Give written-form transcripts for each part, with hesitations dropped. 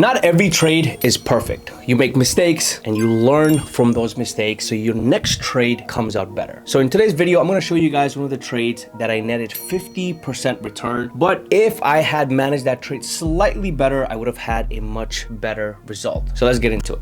Not every trade is perfect. You make mistakes and you learn from those mistakes so your next trade comes out better. So in today's video, I'm going to show you guys one of the trades that I netted 50% return. But if I had managed that trade slightly better, I would have had a much better result. So let's get into it.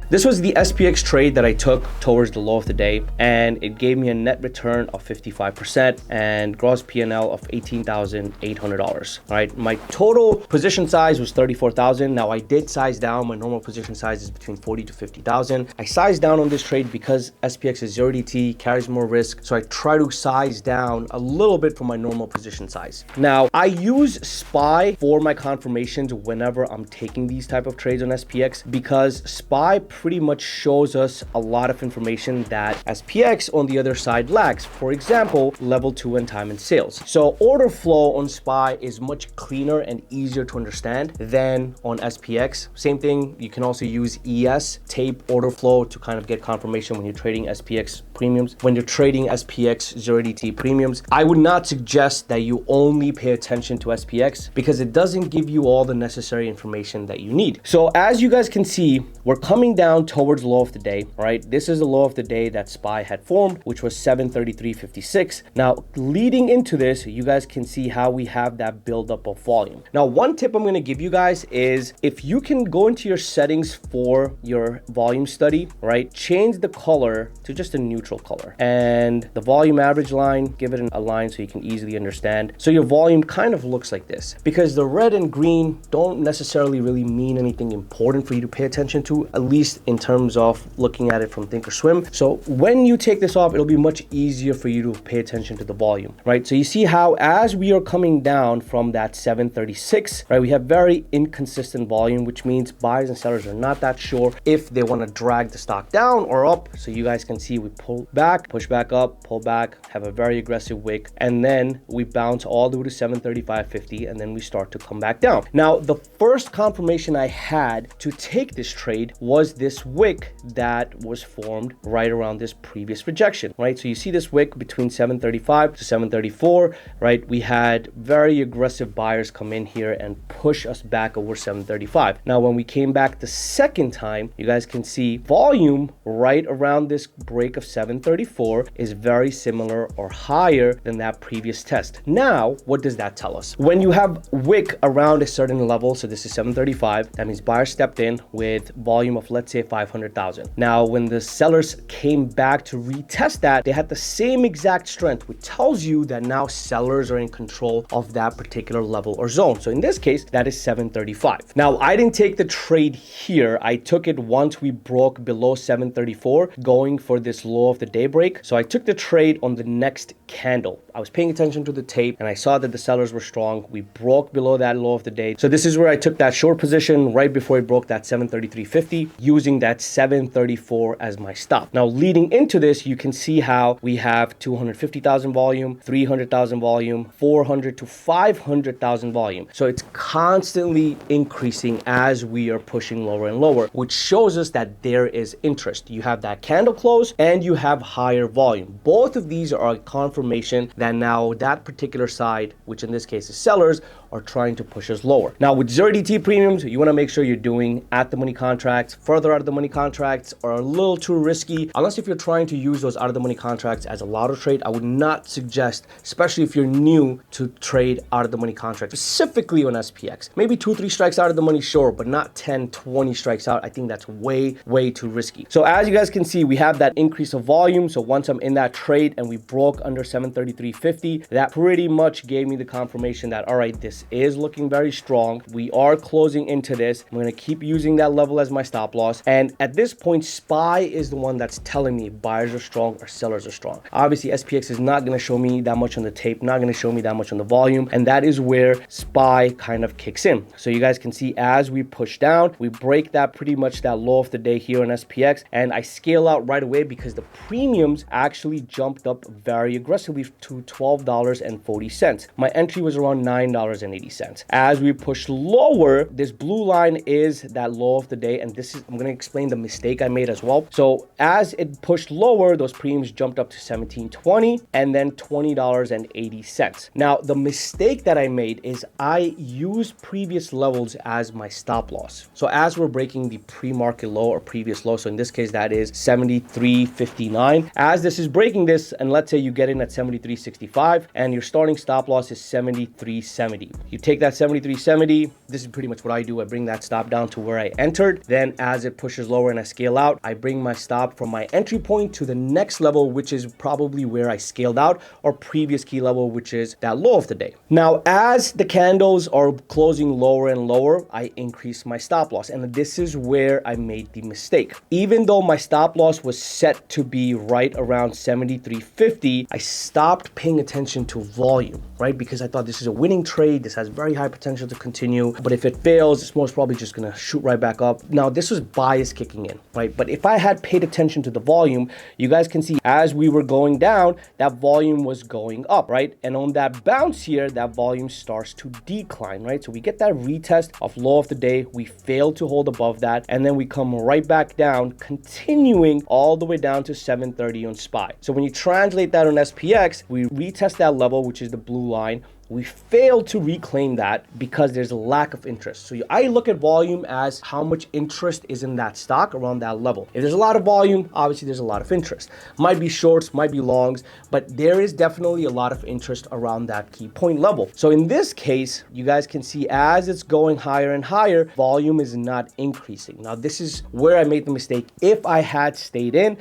This was the SPX trade that I took towards the low of the day, and it gave me a net return of 55% and gross P&L of $18,800. All right, my total position size was 34,000. Now I did size down. My normal position size is between 40 to 50,000. I sized down on this trade because SPX is 0DT, carries more risk. So I try to size down a little bit from my normal position size. Now I use SPY for my confirmations whenever I'm taking these type of trades on SPX, because SPY pretty much shows us a lot of information that SPX on the other side lacks. For example, level 2 and time and sales. So order flow on SPY is much cleaner and easier to understand than on SPX. Same thing, you can also use ES, tape order flow, to kind of get confirmation when you're trading SPX premiums. When you're trading SPX 0DT premiums, I would not suggest that you only pay attention to SPX because it doesn't give you all the necessary information that you need. So as you guys can see, we're coming down towards the low of the day, right? This is the low of the day that SPY had formed, which was 733.56. Now, leading into this, you guys can see how we have that buildup of volume. Now, one tip I'm going to give you guys is if you can go into your settings for your volume study, right? Change the color to just a neutral color, and the volume average line, give it a line so you can easily understand. So your volume kind of looks like this, because the red and green don't necessarily really mean anything important for you to pay attention to, at least in terms of looking at it from Thinkorswim. So when you take this off, it'll be much easier for you to pay attention to the volume, right? So you see how as we are coming down from that 736, right, we have very inconsistent volume, which means buyers and sellers are not that sure if they want to drag the stock down or up. So you guys can see we pull back, push back up, pull back, have a very aggressive wick, and then we bounce all the way to 735.50, and then we start to come back down. Now, the first confirmation I had to take this trade was this wick that was formed right around this previous rejection, right? So you see this wick between 735 to 734, right? We had very aggressive buyers come in here and push us back over 735. Now, when we came back the second time, you guys can see volume right around this break of 734 is very similar or higher than that previous test. Now, what does that tell us? When you have wick around a certain level, so this is 735, that means buyers stepped in with volume of, let's say, 500,000. Now, when the sellers came back to retest that, they had the same exact strength, which tells you that now sellers are in control of that particular level or zone. So in this case, that is 735. Now, I didn't take the trade here. I took it once we broke below 734, going for this low of the day break. So I took the trade on the next candle. I was paying attention to the tape and I saw that the sellers were strong. We broke below that low of the day. So this is where I took that short position right before it broke that 733.50, using that 734 as my stop. Now, leading into this, you can see how we have 250,000 volume, 300,000 volume, 400 to 500,000 volume. So it's constantly increasing as we are pushing lower and lower, which shows us that there is interest. You have that candle close and you have higher volume. Both of these are a confirmation that now that particular side, which in this case is sellers, are trying to push us lower. Now, with 0DT premiums, you want to make sure you're doing at the money contracts. Further out of the money contracts are a little too risky. Unless if you're trying to use those out of the money contracts as a lotto trade, I would not suggest, especially if you're new, to trade out of the money contracts, specifically on SPX. Maybe 2-3 strikes out of the money, sure, but not 10-20 strikes out. I think that's way too risky. So as you guys can see, we have that increase of volume. So once I'm in that trade and we broke under 733.50, that pretty much gave me the confirmation that, all right, this is looking very strong. We are closing into this. I'm going to keep using that level as my stop loss. And at this point, SPY is the one that's telling me buyers are strong or sellers are strong. Obviously, SPX is not going to show me that much on the tape, not going to show me that much on the volume. And that is where SPY kind of kicks in. So you guys can see as we push down, we break that pretty much that low of the day here on SPX. And I scale out right away because the premiums actually jumped up very aggressively to $12.40. My entry was around $9.80. $20.80. As we push lower, this blue line is that low of the day, and this is, I'm going to explain the mistake I made as well. So as it pushed lower, those premiums jumped up to $17.20 and then $20.80. Now, the mistake that I made is I used previous levels as my stop loss. So as we're breaking the pre-market low or previous low, so in this case, that is 73.59. As this is breaking this, and let's say you get in at 73.65 and your starting stop loss is 73.70. You take that 73.70, this is pretty much what I do. I bring that stop down to where I entered. Then as it pushes lower and I scale out, I bring my stop from my entry point to the next level, which is probably where I scaled out, or previous key level, which is that low of the day. Now, as the candles are closing lower and lower, I increase my stop loss. And this is where I made the mistake. Even though my stop loss was set to be right around 73.50, I stopped paying attention to volume, right? Because I thought this is a winning trade. This has very high potential to continue. But if it fails, it's most probably just going to shoot right back up. Now, this was bias kicking in, right? But if I had paid attention to the volume, you guys can see as we were going down, that volume was going up, right? And on that bounce here, that volume starts to decline, right? So we get that retest of low of the day. We fail to hold above that. And then we come right back down, continuing all the way down to 730 on SPY. So when you translate that on SPX, we retest that level, which is the blue line. We failed to reclaim that because there's a lack of interest. So I look at volume as how much interest is in that stock around that level. If there's a lot of volume, obviously there's a lot of interest. Might be shorts, might be longs, but there is definitely a lot of interest around that key point level. So in this case, you guys can see as it's going higher and higher, volume is not increasing. Now, this is where I made the mistake. If I had stayed in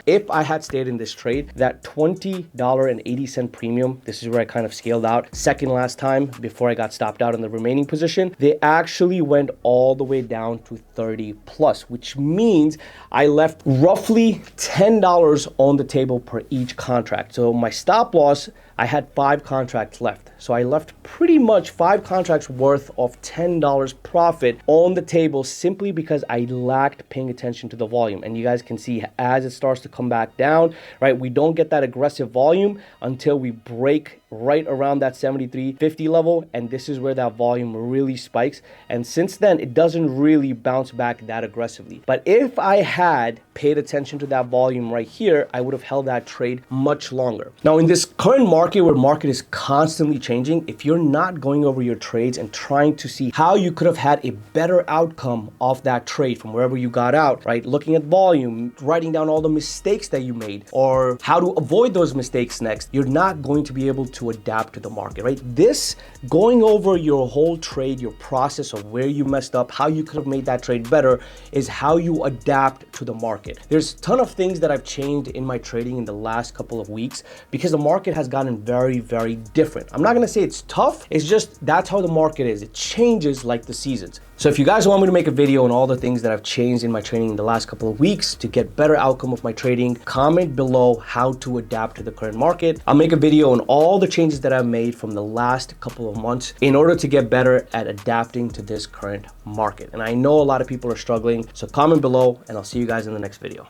this trade, that $20.80 premium, this is where I kind of scaled out. Second last time before I got stopped out in the remaining position, they actually went all the way down to 30 plus, which means I left roughly $10 on the table per each contract. So my stop loss, I had 5 contracts left. So I left pretty much 5 contracts worth of $10 profit on the table simply because I lacked paying attention to the volume. And you guys can see as it starts to come back down, right? We don't get that aggressive volume until we break right around that 73.50 level. And this is where that volume really spikes. And since then, it doesn't really bounce back that aggressively. But if I had paid attention to that volume right here, I would have held that trade much longer. Now, in this current market where market is constantly changing, if you're not going over your trades and trying to see how you could have had a better outcome of that trade from wherever you got out, right? Looking at volume, writing down all the mistakes that you made or how to avoid those mistakes next, you're not going to be able to adapt to the market, right? This going over your whole trade, your process of where you messed up, how you could have made that trade better is how you adapt to the market. There's a ton of things that I've changed in my trading in the last couple of weeks because the market has gotten very, very different. I'm not going to say it's tough. It's just that's how the market is. It changes like the seasons. So if you guys want me to make a video on all the things that I've changed in my trading in the last couple of weeks to get better outcome of my trading, comment below how to adapt to the current market. I'll make a video on all the changes that I've made from the last couple of months in order to get better at adapting to this current market. And I know a lot of people are struggling, so comment below and I'll see you guys in the next video.